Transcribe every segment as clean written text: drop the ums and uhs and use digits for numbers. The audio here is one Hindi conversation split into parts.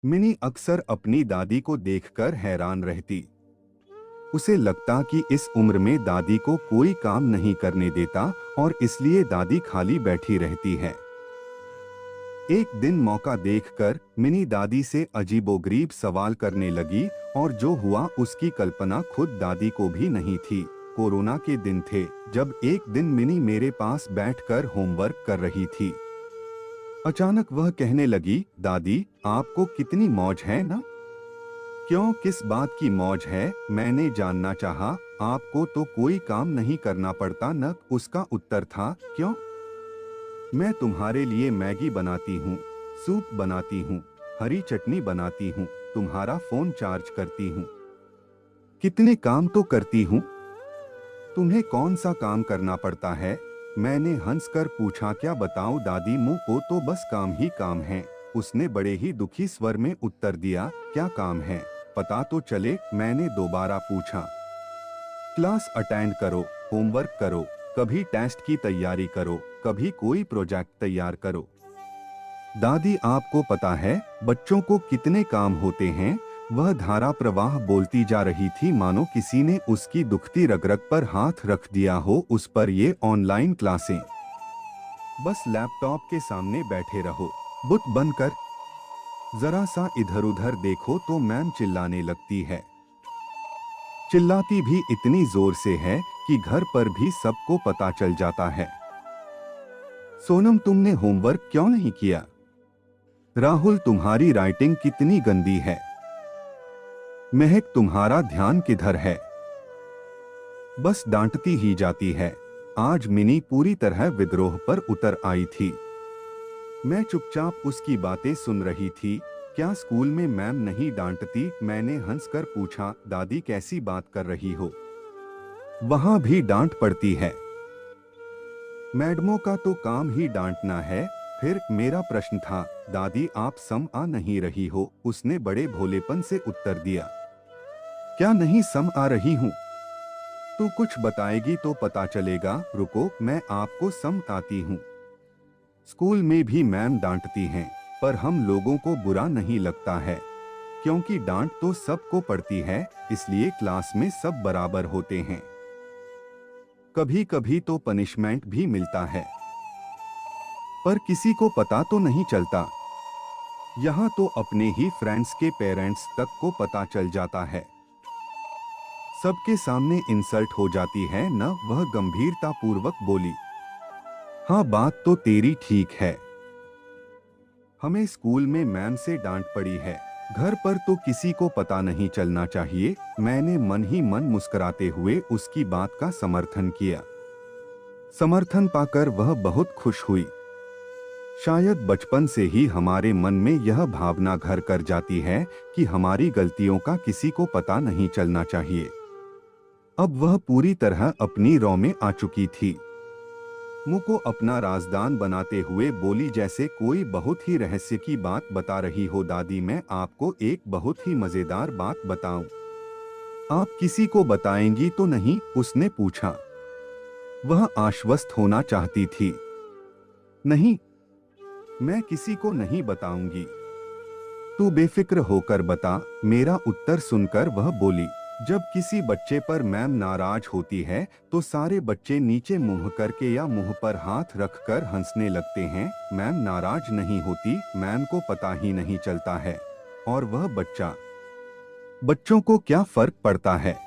मिनी अक्सर अपनी दादी को देखकर हैरान रहती। उसे लगता कि इस उम्र में दादी को कोई काम नहीं करने देता और इसलिए दादी खाली बैठी रहती है। एक दिन मौका देखकर मिनी दादी से अजीबोगरीब सवाल करने लगी और जो हुआ उसकी कल्पना खुद दादी को भी नहीं थी। कोरोना के दिन थे जब एक दिन मिनी मेरे पास बैठकर होमवर्क कर रही थी। अचानक वह कहने लगी, दादी आपको कितनी मौज है ना? क्यों, किस बात की मौज है? मैंने जानना चाहा। आपको तो कोई काम नहीं करना पड़ता न? उसका उत्तर था, क्यों? मैं तुम्हारे लिए मैगी बनाती हूँ, सूप बनाती हूँ, हरी चटनी बनाती हूँ, तुम्हारा फोन चार्ज करती हूँ। कितने काम तो करती हूँ। तुम्हें कौन सा काम करना पड़ता है? मैंने हंसकर पूछा। क्या बताऊं दादी, मुंह को तो बस काम ही काम है। उसने बड़े ही दुखी स्वर में उत्तर दिया। क्या काम है? पता तो चले। मैंने दोबारा पूछा। क्लास अटेंड करो, होमवर्क करो, कभी टेस्ट की तैयारी करो, कभी कोई प्रोजेक्ट तैयार करो। दादी आपको पता है बच्चों को कितने काम होते हैं? वह धारा प्रवाह बोलती जा रही थी मानो किसी ने उसकी दुखती रग-रग पर हाथ रख दिया हो। उस पर ये ऑनलाइन क्लासें, बस लैपटॉप के सामने बैठे रहो, बुत बनकर। जरा सा इधर-उधर देखो तो मैम चिल्लाने लगती है। चिल्लाती भी इतनी जोर से है कि घर पर भी सबको पता चल जाता है। सोनम, तुमने होमवर्क क्यों नहीं किया? राहुल, तुम्हारी राइटिंग कितनी गंदी है। महक, तुम्हारा ध्यान किधर है? बस डांटती ही जाती है। आज मिनी पूरी तरह विद्रोह पर उतर आई थी। मैं चुपचाप उसकी बातें सुन रही थी। क्या स्कूल में मैम नहीं डांटती? मैंने हंसकर पूछा। दादी कैसी बात कर रही हो? वहां भी डांट पड़ती है। मैडमों का तो काम ही डांटना है। फिर मेरा प्रश्न था, दादी आप सम आ नहीं रही हो? उसने बड़े भोलेपन से उत्तर दिया। क्या नहीं सम आ रही हूँ? तू कुछ बताएगी तो पता चलेगा। रुको, मैं आपको समझाती हूँ। स्कूल में भी मैम डांटती हैं, पर हम लोगों को बुरा नहीं लगता है, क्योंकि डांट तो सबको पड़ती है, इसलिए क्लास में सब बराबर होते हैं। कभी कभी तो पनिशमेंट भी मिलता है, पर किसी को पता तो नहीं चलता। यहाँ तो अपने ही फ्रेंड्स के पेरेंट्स तक को पता चल जाता है। सबके सामने इंसल्ट हो जाती है न? वह गंभीरता पूर्वक बोली। हाँ, बात तो तेरी ठीक है। हमें स्कूल में मैम से डांट पड़ी है, घर पर तो किसी को पता नहीं चलना चाहिए। मैंने मन ही मन मुस्कुराते हुए उसकी बात का समर्थन किया। समर्थन पाकर वह बहुत खुश हुई। शायद बचपन से ही हमारे मन में यह भावना घर कर जाती है कि हमारी गलतियों का किसी को पता नहीं चलना चाहिए। अब वह पूरी तरह अपनी रौ में आ चुकी थी। मुंह को अपना राजदान बनाते हुए बोली, जैसे कोई बहुत ही रहस्य की बात बता रही हो। दादी, मैं आपको एक बहुत ही मजेदार बात बताऊं। आप किसी को बताएंगी तो नहीं? उसने पूछा। वह आश्वस्त होना चाहती थी। नहीं, मैं किसी को नहीं बताऊंगी। तू बेफिक्र होकर बता। मेरा उत्तर सुनकर वह बोली, जब किसी बच्चे पर मैम नाराज होती है तो सारे बच्चे नीचे मुंह करके या मुंह पर हाथ रखकर हंसने लगते हैं। मैम नाराज नहीं होती, मैम को पता ही नहीं चलता है। और वह बच्चों को क्या फर्क पड़ता है?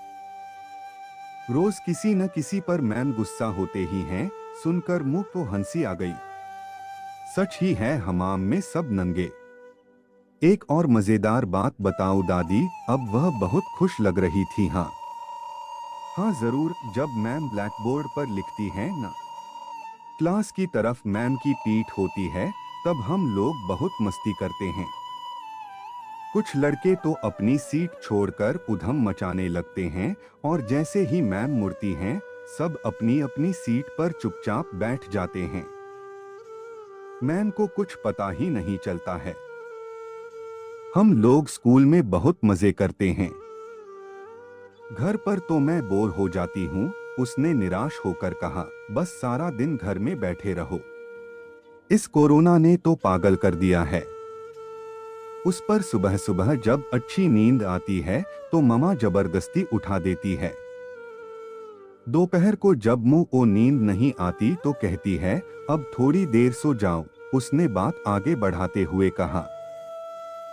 रोज किसी न किसी पर मैम गुस्सा होते ही हैं। सुनकर मुंह को हंसी आ गई। सच ही है, हमाम में सब नंगे। एक और मजेदार बात बताऊं दादी? अब वह बहुत खुश लग रही थी। हाँ जरूर, जब मैम ब्लैक बोर्ड पर लिखती हैं ना, क्लास की तरफ मैम की पीठ होती है, तब हम लोग बहुत मस्ती करते हैं। कुछ लड़के तो अपनी सीट छोड़कर उधम मचाने लगते हैं और जैसे ही मैम मुड़ती हैं, सब अपनी अपनी सीट पर चुपचाप बैठ जाते हैं। मैम को कुछ पता ही नहीं चलता है। हम लोग स्कूल में बहुत मजे करते हैं। घर पर तो मैं बोर हो जाती हूँ, उसने निराश होकर कहा। बस सारा दिन घर में बैठे रहो। इस कोरोना ने तो पागल कर दिया है। उस पर सुबह सुबह जब अच्छी नींद आती है तो मम्मा जबरदस्ती उठा देती है। दोपहर को जब मुंह को नींद नहीं आती तो कहती है अब थोड़ी देर सो जाओ। उसने बात आगे बढ़ाते हुए कहा,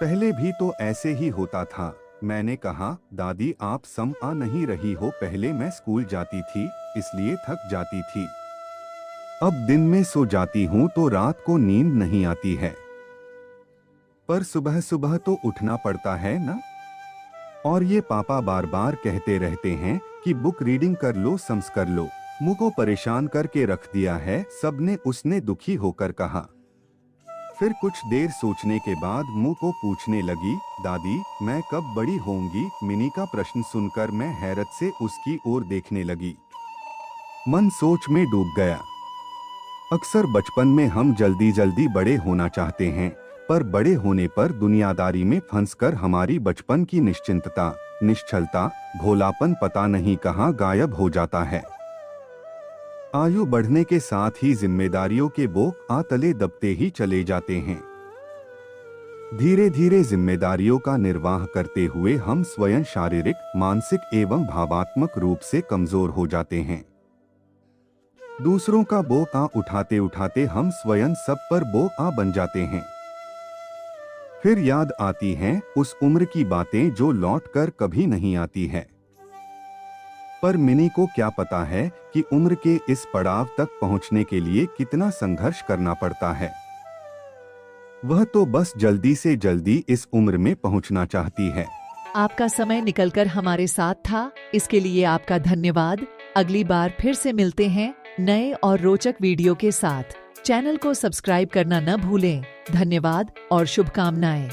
पहले भी तो ऐसे ही होता था। मैंने कहा, दादी आप सम आ नहीं रही हो, पहले मैं स्कूल जाती थी इसलिए थक जाती थी, अब दिन में सो जाती हूँ तो रात को नींद नहीं आती है। पर सुबह सुबह तो उठना पड़ता है ना। और ये पापा बार बार कहते रहते हैं कि बुक रीडिंग कर लो, सम्स कर लो। मुझ को परेशान करके रख दिया है सबने, उसने दुखी होकर कहा। फिर कुछ देर सोचने के बाद मुंह को पूछने लगी, दादी मैं कब बड़ी होंगी? मिनी का प्रश्न सुनकर मैं हैरत से उसकी ओर देखने लगी। मन सोच में डूब गया। अक्सर बचपन में हम जल्दी जल्दी बड़े होना चाहते हैं, पर बड़े होने पर दुनियादारी में फंसकर हमारी बचपन की निश्चिंतता, निश्चलता, भोलापन पता नहीं कहाँ गायब हो जाता है। आयु बढ़ने के साथ ही जिम्मेदारियों के बोझ तले दबते ही चले जाते हैं। धीरे धीरे जिम्मेदारियों का निर्वाह करते हुए हम स्वयं शारीरिक, मानसिक एवं भावात्मक रूप से कमजोर हो जाते हैं। दूसरों का बोझ उठाते उठाते हम स्वयं सब पर बोझ बन जाते हैं। फिर याद आती हैं उस उम्र की बातें जो लौट कर कभी नहीं आती है। पर मिनी को क्या पता है कि उम्र के इस पड़ाव तक पहुंचने के लिए कितना संघर्ष करना पड़ता है। वह तो बस जल्दी से जल्दी इस उम्र में पहुंचना चाहती है। आपका समय निकलकर हमारे साथ था, इसके लिए आपका धन्यवाद। अगली बार फिर से मिलते हैं नए और रोचक वीडियो के साथ। चैनल को सब्सक्राइब करना न भूलें। धन्यवाद और शुभकामनाएं।